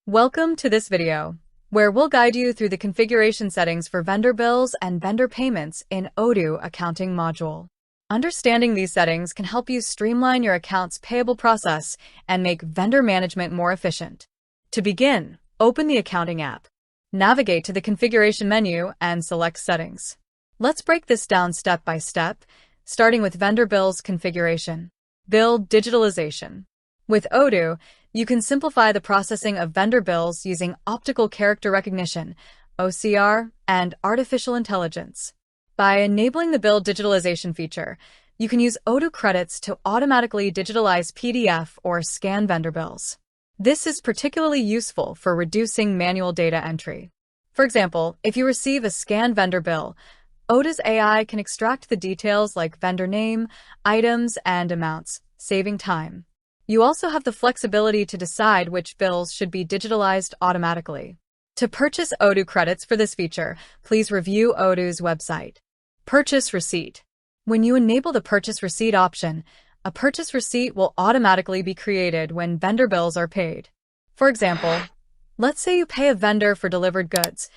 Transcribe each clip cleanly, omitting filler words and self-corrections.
Welcome to this video, where we'll guide you through the configuration settings for vendor bills and vendor payments in Odoo Accounting module. Understanding these settings can help you streamline your accounts payable process and make vendor management more efficient. To begin, open the Accounting app. Navigate to the Configuration menu and select Settings. Let's break this down step by step, starting with Vendor Bills Configuration. Bill Digitalization. With Odoo, you can simplify the processing of vendor bills using optical character recognition, OCR, and artificial intelligence. By enabling the Bill Digitalization feature, you can use Odoo credits to automatically digitalize PDF or scan vendor bills. This is particularly useful for reducing manual data entry. For example, if you receive a scanned vendor bill, Odoo's AI can extract the details like vendor name, items, and amounts, saving time. You also have the flexibility to decide which bills should be digitalized automatically. To purchase Odoo credits for this feature, please review Odoo's website. Purchase Receipt. When you enable the Purchase Receipt option, a purchase receipt will automatically be created when vendor bills are paid. For example, let's say you pay a vendor for delivered goods.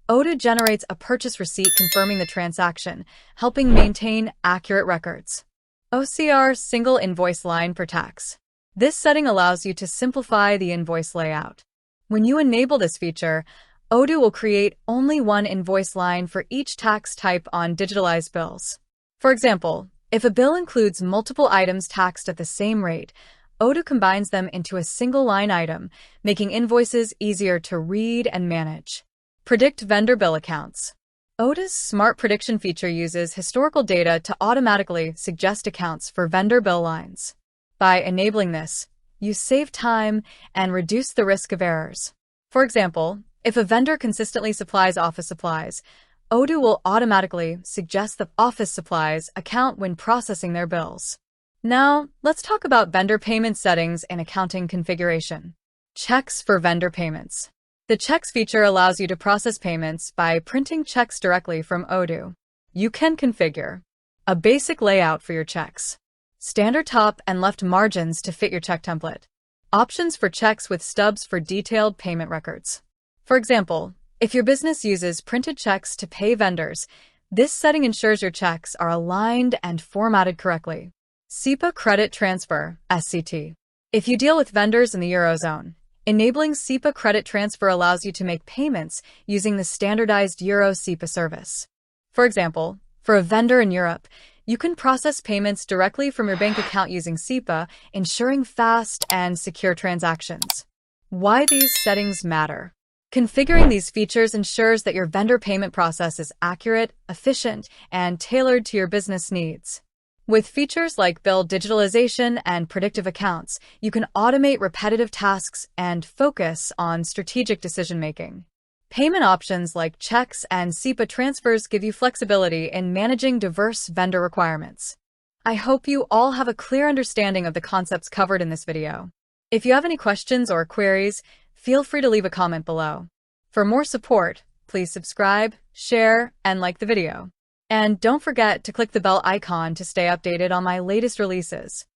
Odoo generates a purchase receipt confirming the transaction, helping maintain accurate records. OCR Single Invoice Line per Tax. This setting allows you to simplify the invoice layout. When you enable this feature, Odoo will create only one invoice line for each tax type on digitalized bills. For example, if a bill includes multiple items taxed at the same rate, Odoo combines them into a single line item, making invoices easier to read and manage. Predict vendor bill accounts. Odoo's Smart Prediction feature uses historical data to automatically suggest accounts for vendor bill lines. By enabling this, you save time and reduce the risk of errors. For example, if a vendor consistently supplies office supplies, Odoo will automatically suggest the office supplies account when processing their bills. Now, let's talk about vendor payment settings in accounting configuration. Checks for vendor payments. The Checks feature allows you to process payments by printing checks directly from Odoo. You can configure a basic layout for your checks, standard top and left margins to fit your check template, options for checks with stubs for detailed payment records. For example, if your business uses printed checks to pay vendors, this setting ensures your checks are aligned and formatted correctly. SEPA Credit Transfer, SCT. If you deal with vendors in the Eurozone, enabling SEPA credit transfer allows you to make payments using the standardized Euro SEPA service. For example, for a vendor in Europe, you can process payments directly from your bank account using SEPA, ensuring fast and secure transactions. Why these settings matter. Configuring these features ensures that your vendor payment process is accurate, efficient, and tailored to your business needs. With features like Bill Digitalization and predictive accounts, you can automate repetitive tasks and focus on strategic decision-making. Payment options like checks and SEPA transfers give you flexibility in managing diverse vendor requirements. I hope you all have a clear understanding of the concepts covered in this video. If you have any questions or queries, feel free to leave a comment below. For more support, please subscribe, share, and like the video. And don't forget to click the bell icon to stay updated on my latest releases.